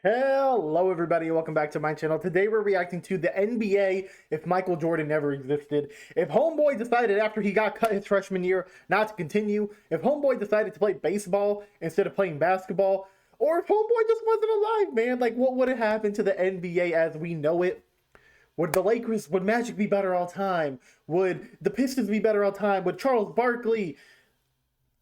Hello everybody, welcome back to my channel. Today we're reacting to the NBA if Michael Jordan never existed. If Homeboy decided after he got cut his freshman year not to continue, if Homeboy decided to play baseball instead of playing basketball, or if Homeboy just wasn't alive, man, like what would have happened to the NBA as we know it? Would Magic be better all time? Would the Pistons be better all time? Would Charles Barkley,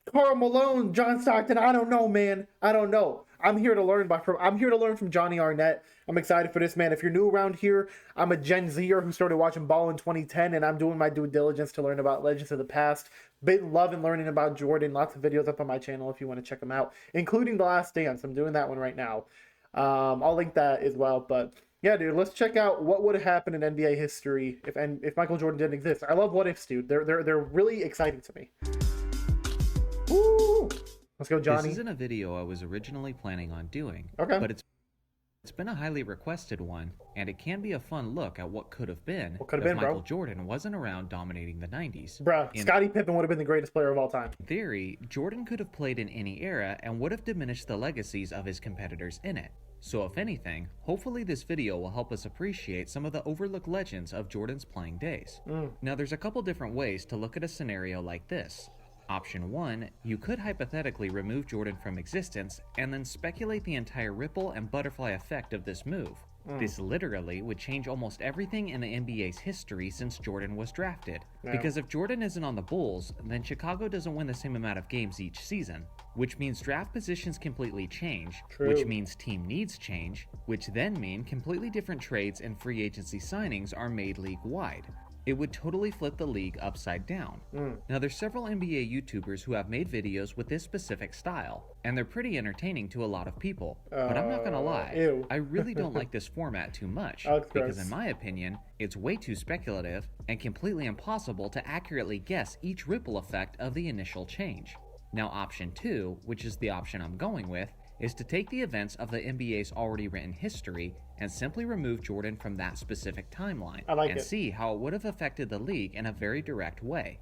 Karl Malone, John Stockton? I don't know, man. I don't know. I'm here to learn from Johnny Arnett. I'm excited for this, man. If you're new around here, I'm a Gen Zer who started watching ball in 2010, and I'm doing my due diligence to learn about legends of the past. Been loving learning about Jordan. Lots of videos up on my channel if you want to check them out, including The Last Dance. I'm doing that one right now. I'll link that as well. But yeah, dude, let's check out what would have happened in NBA history if Michael Jordan didn't exist. I love what ifs, dude. They're really exciting to me. Woo! Let's go, Johnny. This isn't a video I was originally planning on doing, okay, but it's been a highly requested one, and it can be a fun look at what could have been if Michael Jordan wasn't around dominating the 90s. Bruh, Scottie Pippen would have been the greatest player of all time. In theory, Jordan could have played in any era and would have diminished the legacies of his competitors in it. So if anything, hopefully this video will help us appreciate some of the overlooked legends of Jordan's playing days. Now there's a couple different ways to look at a scenario like this. Option 1, you could hypothetically remove Jordan from existence and then speculate the entire ripple and butterfly effect of this move. This literally would change almost everything in the NBA's history since Jordan was drafted. Because if Jordan isn't on the Bulls, then Chicago doesn't win the same amount of games each season, which means draft positions completely change, which means team needs change, which then mean completely different trades and free agency signings are made league-wide. It would totally flip the league upside down. Now there's several NBA YouTubers who have made videos with this specific style, and they're pretty entertaining to a lot of people. But I'm not gonna lie, I really don't like this format too much, because in my opinion, it's way too speculative and completely impossible to accurately guess each ripple effect of the initial change. Now option 2, which is the option I'm going with, is to take the events of the NBA's already written history and simply remove Jordan from that specific timeline and see how it would have affected the league in a very direct way.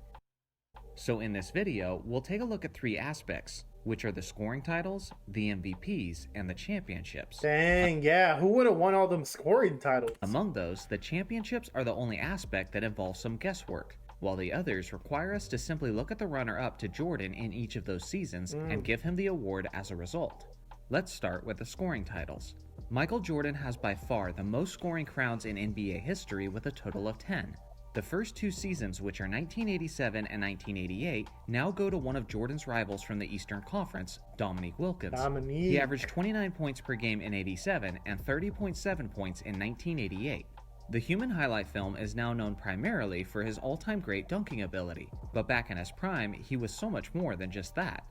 So in this video, we'll take a look at 3 aspects, which are the scoring titles, the MVPs, and the championships. Dang, yeah, who would have won all them scoring titles? Among those, the championships are the only aspect that involves some guesswork, while the others require us to simply look at the runner-up to Jordan in each of those seasons and give him the award as a result. Let's start with the scoring titles. Michael Jordan has by far the most scoring crowns in NBA history with a total of 10. The first 2 seasons, which are 1987 and 1988, now go to one of Jordan's rivals from the Eastern Conference, Dominique Wilkins. He averaged 29 points per game in '87 and 30.7 points in 1988. The human highlight film is now known primarily for his all-time great dunking ability, but back in his prime, he was so much more than just that.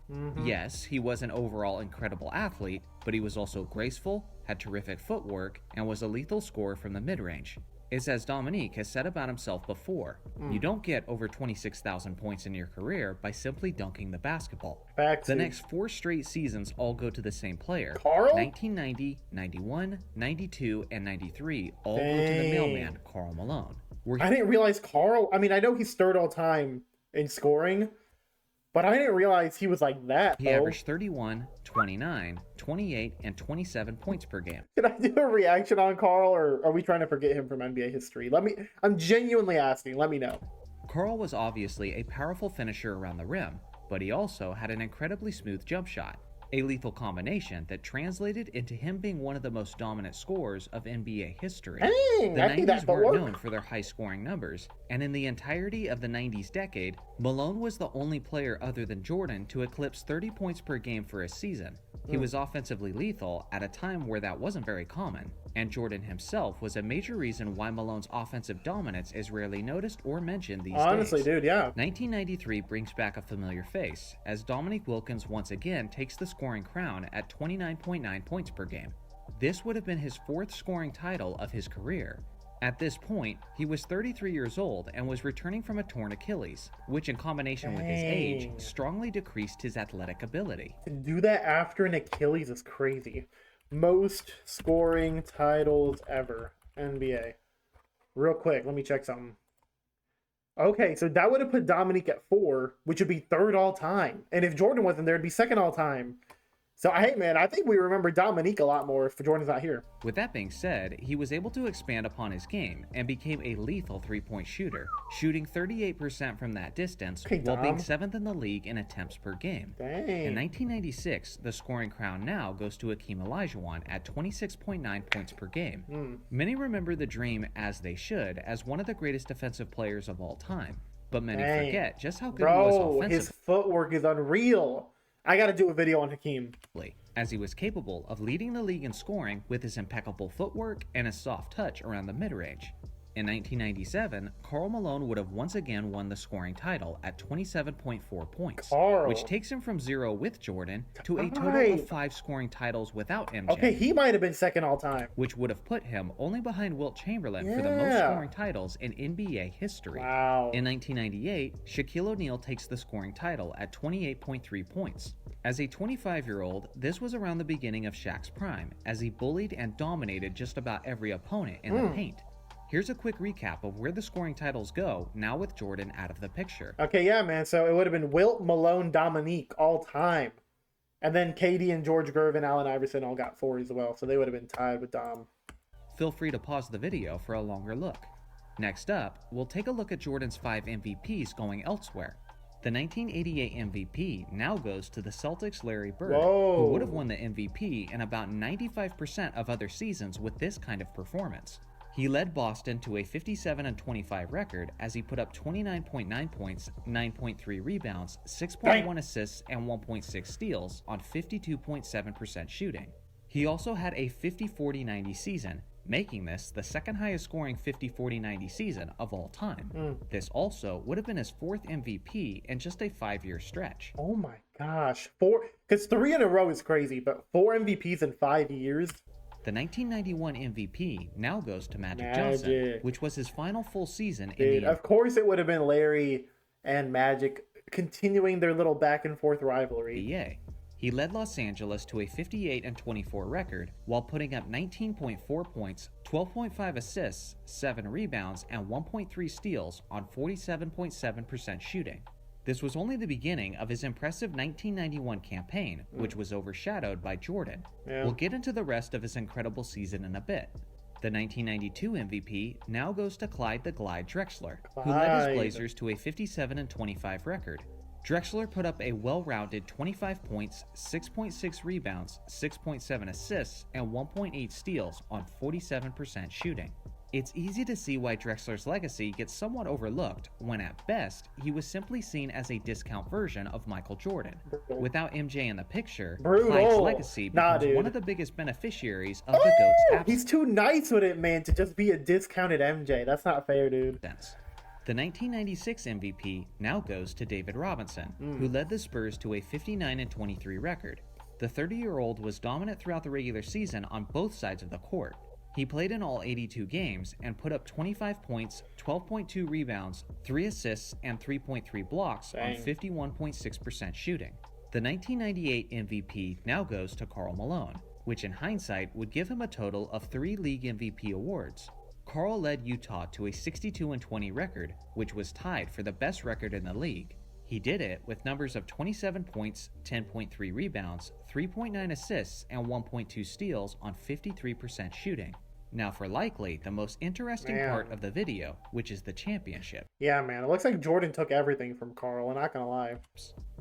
Yes, he was an overall incredible athlete, but he was also graceful, had terrific footwork, and was a lethal scorer from the mid-range. It's as Dominique has said about himself before, you don't get over 26,000 points in your career by simply dunking the basketball. The next 4 straight seasons all go to the same player. Karl? 1990, 91, 92, and 93 all go to the mailman, Karl Malone. I didn't realize Karl, I mean, I know he's third all time in scoring, but I didn't realize he was like that. He averaged 31, 29, 28, and 27 points per game. Can I do a reaction on Karl, or are we trying to forget him from NBA history? I'm genuinely asking, let me know. Karl was obviously a powerful finisher around the rim, but he also had an incredibly smooth jump shot, a lethal combination that translated into him being one of the most dominant scorers of NBA history. Dang, the 90s weren't known for their high scoring numbers, and in the entirety of the 90s decade, Malone was the only player other than Jordan to eclipse 30 points per game for a season. He was offensively lethal at a time where that wasn't very common, and Jordan himself was a major reason why Malone's offensive dominance is rarely noticed or mentioned these days. Honestly, dude, yeah. 1993 brings back a familiar face, as Dominique Wilkins once again takes the scoring crown at 29.9 points per game. This would have been his 4th scoring title of his career. At this point, he was 33 years old and was returning from a torn Achilles, which in combination with his age, strongly decreased his athletic ability. To do that after an Achilles is crazy. Most scoring titles ever, NBA. Real quick, let me check something. Okay, so that would have put Dominique at 4, which would be 3rd all time. And if Jordan wasn't there, it'd be 2nd all time. So, hey, man, I think we remember Dominique a lot more if Jordan's not here. With that being said, he was able to expand upon his game and became a lethal three-point shooter, shooting 38% from that distance while being 7th in the league in attempts per game. Dang. In 1996, the scoring crown now goes to Akeem Olajuwon at 26.9 points per game. Many remember the Dream, as they should, as one of the greatest defensive players of all time, but many forget just how good he was offensively. His footwork is unreal. I got to do a video on Hakeem. As he was capable of leading the league in scoring with his impeccable footwork and his soft touch around the mid-range. In 1997, Karl Malone would have once again won the scoring title at 27.4 points, which takes him from 0 with Jordan to a total of 5 scoring titles without MJ. Okay, he might have been second all time. Which would have put him only behind Wilt Chamberlain for the most scoring titles in NBA history. Wow. In 1998, Shaquille O'Neal takes the scoring title at 28.3 points. As a 25-year-old, this was around the beginning of Shaq's prime, as he bullied and dominated just about every opponent in the paint. Here's a quick recap of where the scoring titles go, now with Jordan out of the picture. Okay, yeah, man. So it would have been Wilt, Malone, Dominique all time. And then KD and George Gervin, Allen Iverson all got 4 as well. So they would have been tied with Dom. Feel free to pause the video for a longer look. Next up, we'll take a look at Jordan's 5 MVPs going elsewhere. The 1988 MVP now goes to the Celtics' Larry Bird, who would have won the MVP in about 95% of other seasons with this kind of performance. He led Boston to a 57-25 record as he put up 29.9 points, 9.3 rebounds, 6.1 assists, and 1.6 steals on 52.7% shooting. He also had a 50-40-90 season, making this the second highest scoring 50-40-90 season of all time. This also would have been his 4th MVP in just a 5-year stretch. Oh my gosh. 4, because 3 in a row is crazy, but 4 MVPs in 5 years? The 1991 MVP now goes to Magic Johnson, which was his final full season in the... Of course it would have been Larry and Magic continuing their little back and forth rivalry. NBA. He led Los Angeles to a 58-24 record while putting up 19.4 points, 12.5 assists, 7 rebounds, and 1.3 steals on 47.7% shooting. This was only the beginning of his impressive 1991 campaign, which was overshadowed by Jordan. We'll get into the rest of his incredible season in a bit. The 1992 MVP now goes to Clyde the Glide Drexler, who led his Blazers to a 57-25 record. Drexler put up a well-rounded 25 points, 6.6 rebounds, 6.7 assists, and 1.8 steals on 47% shooting. It's easy to see why Drexler's legacy gets somewhat overlooked when at best, he was simply seen as a discount version of Michael Jordan. Without MJ in the picture, Clyde's legacy becomes one of the biggest beneficiaries of the GOAT's absence. He's too nice with it, man, to just be a discounted MJ. That's not fair, dude. The 1996 MVP now goes to David Robinson, who led the Spurs to a 59-23 record. The 30-year-old was dominant throughout the regular season on both sides of the court. He played in all 82 games and put up 25 points, 12.2 rebounds, 3 assists, and 3.3 blocks on 51.6% shooting. The 1998 MVP now goes to Karl Malone, which in hindsight would give him a total of 3 league MVP awards. Karl led Utah to a 62-20 record, which was tied for the best record in the league. He did it with numbers of 27 points, 10.3 rebounds, 3.9 assists, and 1.2 steals on 53% shooting. Now for likely the most interesting part of the video, which is the championship. Yeah, man, it looks like Jordan took everything from Karl, I'm not gonna lie.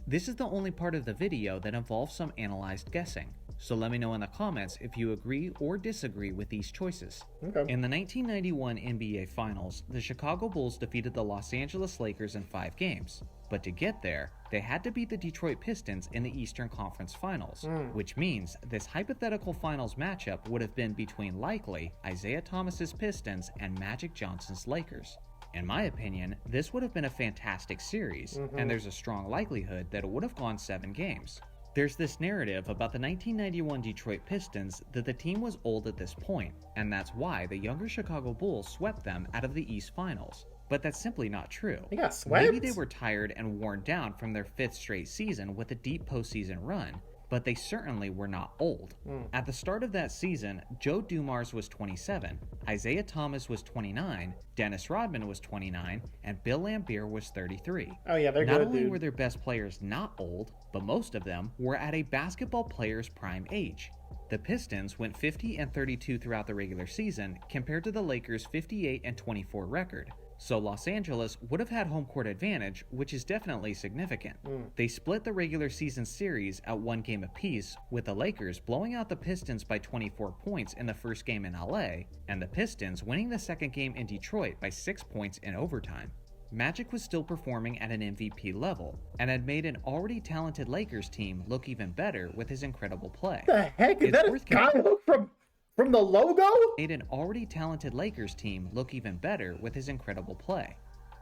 This is the only part of the video that involves some analyzed guessing, so let me know in the comments if you agree or disagree with these choices. In the 1991 NBA Finals, the Chicago Bulls defeated the Los Angeles Lakers in 5 games. But to get there, they had to beat the Detroit Pistons in the Eastern Conference Finals, which means this hypothetical finals matchup would have been between likely Isaiah Thomas's Pistons and Magic Johnson's Lakers. In my opinion, this would have been a fantastic series, and there's a strong likelihood that it would have gone 7 games. There's this narrative about the 1991 Detroit Pistons that the team was old at this point, and that's why the younger Chicago Bulls swept them out of the East Finals. But that's simply not true. They got swept? Maybe they were tired and worn down from their 5th straight season with a deep postseason run, but they certainly were not old. At the start of that season, Joe Dumars was 27, Isaiah Thomas was 29, Dennis Rodman was 29, and Bill Laimbeer was 33. Oh yeah, they're Not good, only dude. were their best players not old, but most of them were at a basketball player's prime age. The Pistons went 50-32 throughout the regular season compared to the Lakers' 58-24 record. So Los Angeles would have had home court advantage, which is definitely significant. They split the regular season series at 1 game apiece, with the Lakers blowing out the Pistons by 24 points in the first game in LA, and the Pistons winning the second game in Detroit by 6 points in overtime. Magic was still performing at an MVP level, and had made an already talented Lakers team look even better with his incredible play. What the heck? Is that a skyhook from the logo? Made an already talented Lakers team look even better with his incredible play.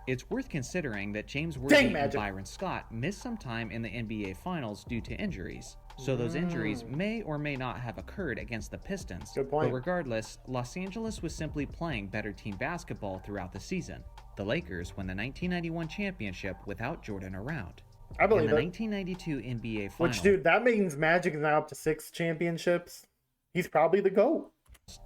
It's worth considering that James Worthy and Byron Scott missed some time in the NBA Finals due to injuries, so those injuries may or may not have occurred against the Pistons. Good point. But regardless, Los Angeles was simply playing better team basketball throughout the season. The Lakers won the 1991 championship without Jordan around. I believe In the it. 1992 NBA Finals, Which, dude, that means Magic is now up to 6 championships. He's probably the GOAT.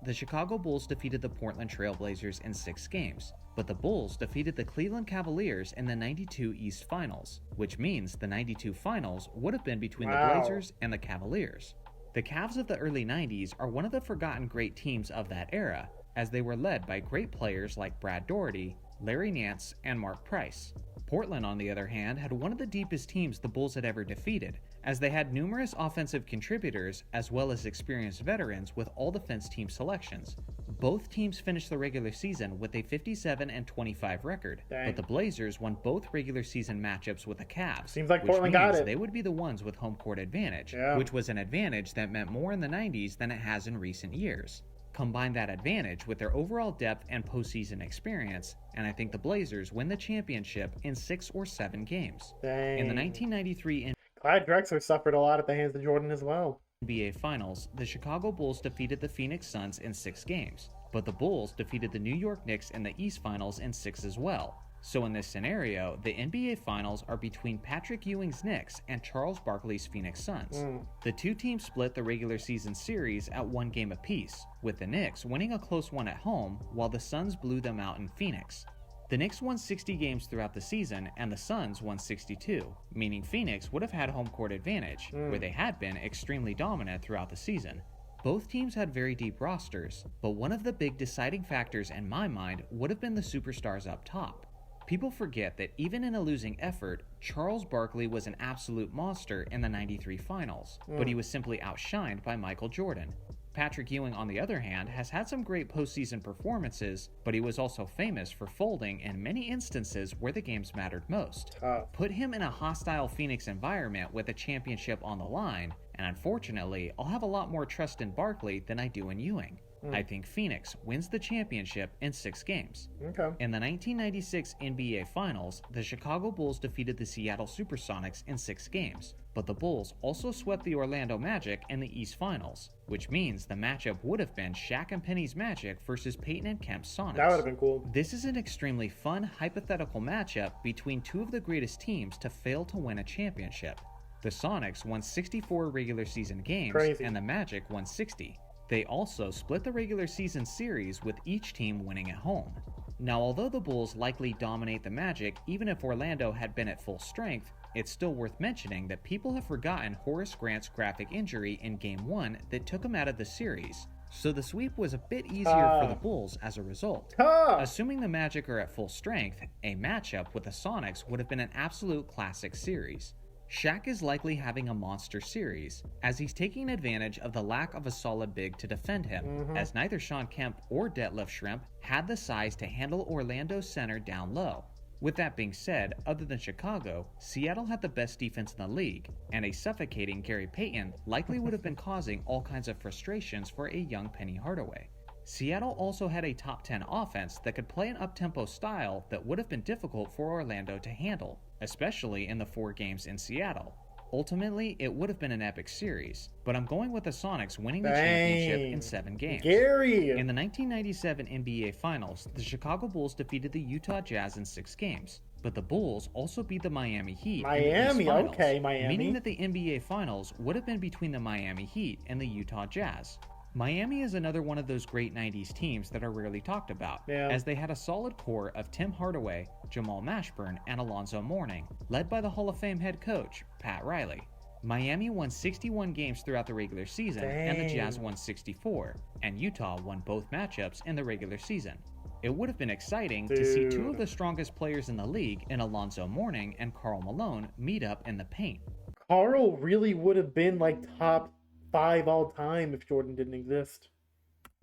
the Chicago Bulls defeated the Portland Trail Blazers in 6 games, but the Bulls defeated the Cleveland Cavaliers in the 92 East Finals, which means the 92 Finals would have been between the Blazers and the Cavaliers. The Cavs of the early 90s are one of the forgotten great teams of that era, as they were led by great players like Brad Daugherty, Larry Nance, and Mark Price. Portland, on the other hand, had one of the deepest teams the Bulls had ever defeated, as they had numerous offensive contributors as well as experienced veterans with all-defense team selections. Both teams finished the regular season with a 57-25 record, but the Blazers won both regular season matchups with the Cavs. Seems like which Portland means got it. they would be the ones with home court advantage, which was an advantage that meant more in the 90s than it has in recent years. Combine that advantage with their overall depth and postseason experience, and I think the Blazers win the championship in 6 or 7 games. In the 1993 Clyde Drexler suffered a lot at the hands of Jordan as well. NBA Finals, the Chicago Bulls defeated the Phoenix Suns in 6 games, but the Bulls defeated the New York Knicks in the East Finals in 6 as well. So in this scenario, the NBA Finals are between Patrick Ewing's Knicks and Charles Barkley's Phoenix Suns. The two teams split the regular season series at 1 game apiece, with the Knicks winning a close one at home while the Suns blew them out in Phoenix. The Knicks won 60 games throughout the season and the Suns won 62, meaning Phoenix would have had home court advantage, where they had been extremely dominant throughout the season. Both teams had very deep rosters, but one of the big deciding factors in my mind would have been the superstars up top. People forget that even in a losing effort, Charles Barkley was an absolute monster in the 93 Finals, but he was simply outshined by Michael Jordan. Patrick Ewing, on the other hand, has had some great postseason performances, but he was also famous for folding in many instances where the games mattered most. Put him in a hostile Phoenix environment with a championship on the line, and unfortunately, I'll have a lot more trust in Barkley than I do in Ewing. I think Phoenix wins the championship in 6 games. In the 1996 NBA Finals, the Chicago Bulls defeated the Seattle Supersonics in 6 games, but the Bulls also swept the Orlando Magic in the East Finals, which means the matchup would have been Shaq and Penny's Magic versus Peyton and Kemp's Sonics. That would have been cool. This is an extremely fun, hypothetical matchup between two of the greatest teams to fail to win a championship. The Sonics won 64 regular season games, and the Magic won 60. They also split the regular season series with each team winning at home. Now, although the Bulls likely dominate the Magic even if Orlando had been at full strength, it's still worth mentioning that people have forgotten Horace Grant's graphic injury in Game 1 that took him out of the series, so the sweep was a bit easier for the Bulls as a result. Assuming the Magic are at full strength, a matchup with the Sonics would have been an absolute classic series. Shaq is likely having a monster series, as he's taking advantage of the lack of a solid big to defend him, as neither Shawn Kemp or Detlef Schrempf had the size to handle Orlando's center down low. With that being said, other than Chicago, Seattle had the best defense in the league, and a suffocating Gary Payton likely would have been causing all kinds of frustrations for a young Penny Hardaway. Seattle also had a top 10 offense that could play an up-tempo style that would have been difficult for Orlando to handle, especially in the 4 games in Seattle. Ultimately, it would have been an epic series, but I'm going with the Sonics winning the Dang. championship in 7 games. Gary. In the 1997 NBA Finals, the Chicago Bulls defeated the Utah Jazz in 6 games, but the Bulls also beat the Miami Heat in the East Finals, okay, Miami. meaning that the NBA Finals would have been between the Miami Heat and the Utah Jazz. Miami is another one of those great 90s teams that are rarely talked about, as they had a solid core of Tim Hardaway, Jamal Mashburn, and Alonzo Mourning, led by the Hall of Fame head coach, Pat Riley. Miami won 61 games throughout the regular season, and the Jazz won 64, and Utah won both matchups in the regular season. It would have been exciting to see two of the strongest players in the league in Alonzo Mourning and Karl Malone meet up in the paint. Karl really would have been like top 5 all time if Jordan didn't exist.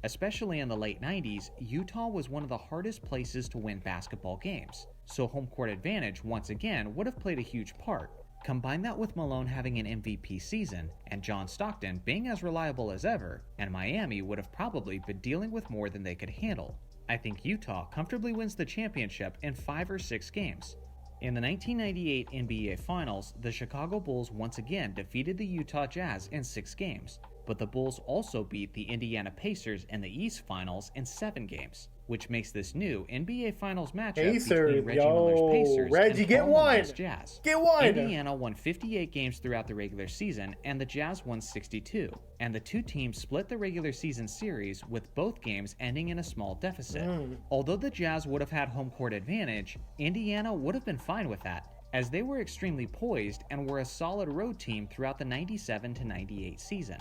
Especially in the late 90s, Utah was one of the hardest places to win basketball games, so home court advantage once again would have played a huge part. Combine that with Malone having an MVP season, and John Stockton being as reliable as ever, and Miami would have probably been dealing with more than they could handle. I think Utah comfortably wins the championship in 5 or 6 games. In the 1998 NBA Finals, the Chicago Bulls once again defeated the Utah Jazz in 6 games, but the Bulls also beat the Indiana Pacers in the East Finals in 7 games, which makes this new NBA Finals matchup between Reggie Miller's Pacers and Karl Malone's Jazz. Get one! Indiana won 58 games throughout the regular season, and the Jazz won 62, and the two teams split the regular season series with both games ending in a small deficit. Although the Jazz would have had home court advantage, Indiana would have been fine with that, as they were extremely poised and were a solid road team throughout the 97-98 season.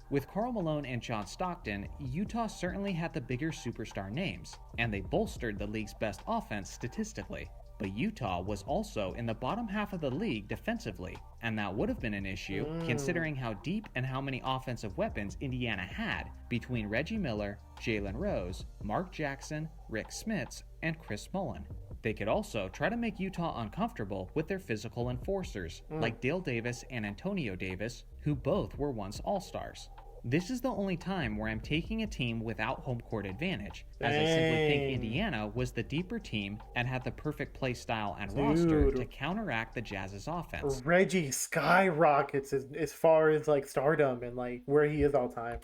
With Karl Malone and John Stockton, Utah certainly had the bigger superstar names, and they bolstered the league's best offense statistically. But Utah was also in the bottom half of the league defensively, and that would have been an issue considering how deep and how many offensive weapons Indiana had between Reggie Miller, Jalen Rose, Mark Jackson, Rick Smits, and Chris Mullin. They could also try to make Utah uncomfortable with their physical enforcers, like Dale Davis and Antonio Davis, who both were once All-Stars. This is the only time where I'm taking a team without home court advantage, as I simply think Indiana was the deeper team and had the perfect play style and roster to counteract the Jazz's offense. Reggie skyrockets as far as like stardom and like where he is all time.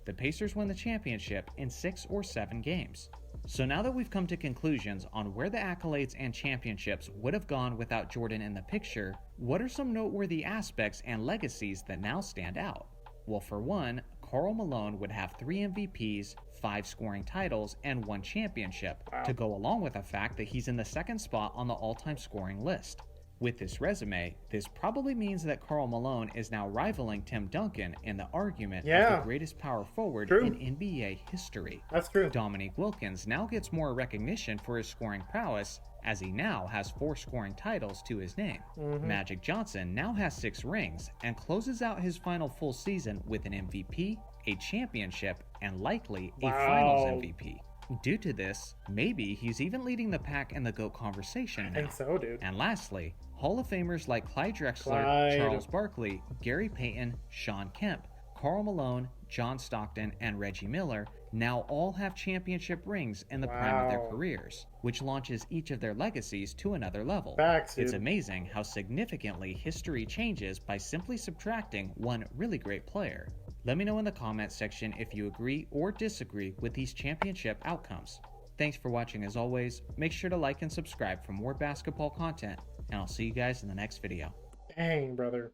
The Pacers win the championship in 6 or 7 games. So now that we've come to conclusions on where the accolades and championships would have gone without Jordan in the picture, what are some noteworthy aspects and legacies that now stand out? Well, for one, Karl Malone would have 3 MVPs, 5 scoring titles, and 1 championship, to go along with the fact that he's in the 2nd spot on the all-time scoring list. With this resume, this probably means that Karl Malone is now rivaling Tim Duncan in the argument of the greatest power forward in NBA history. That's true. Dominique Wilkins now gets more recognition for his scoring prowess, as he now has 4 scoring titles to his name. Magic Johnson now has 6 rings and closes out his final full season with an MVP, a championship, and likely a Finals MVP. Due to this, maybe he's even leading the pack in the GOAT conversation now. I think so, dude. And lastly, Hall of Famers like Clyde Drexler, Charles Barkley, Gary Payton, Shawn Kemp, Karl Malone, John Stockton, and Reggie Miller now all have championship rings in the prime of their careers, which launches each of their legacies to another level. It's amazing how significantly history changes by simply subtracting one really great player. Let me know in the comments section if you agree or disagree with these championship outcomes. Thanks for watching as always. Make sure to like and subscribe for more basketball content, and I'll see you guys in the next video. Dang, brother.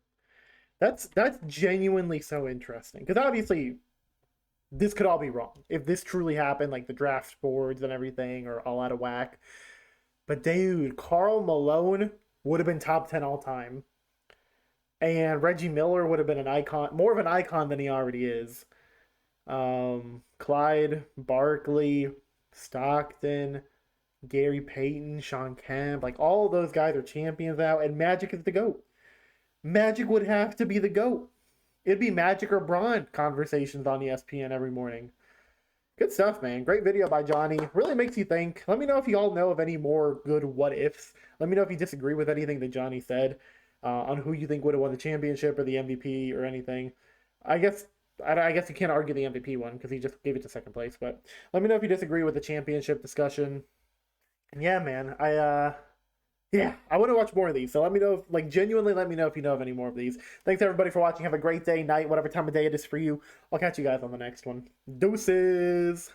That's genuinely so interesting. Because obviously, this could all be wrong. If this truly happened, like the draft boards and everything are all out of whack. But dude, Karl Malone would have been top 10 all time. And Reggie Miller would have been an icon, more of an icon than he already is. Clyde, Barkley, Stockton, Gary Payton, Shawn Kemp, like all of those guys are champions now, and Magic is the GOAT. Magic would have to be the GOAT. It'd be Magic or Bron conversations on ESPN every morning. Good stuff, man. Great video by Johnny. Really makes you think. Let me know if you all know of any more good what-ifs. Let me know if you disagree with anything that Johnny said on who you think would have won the championship or the MVP or anything. I guess you can't argue the MVP one because he just gave it to second place. But let me know if you disagree with the championship discussion. And yeah, man, Yeah, I want to watch more of these. So let me know, genuinely let me know if you know of any more of these. Thanks everybody for watching. Have a great day, night, whatever time of day it is for you. I'll catch you guys on the next one. Deuces.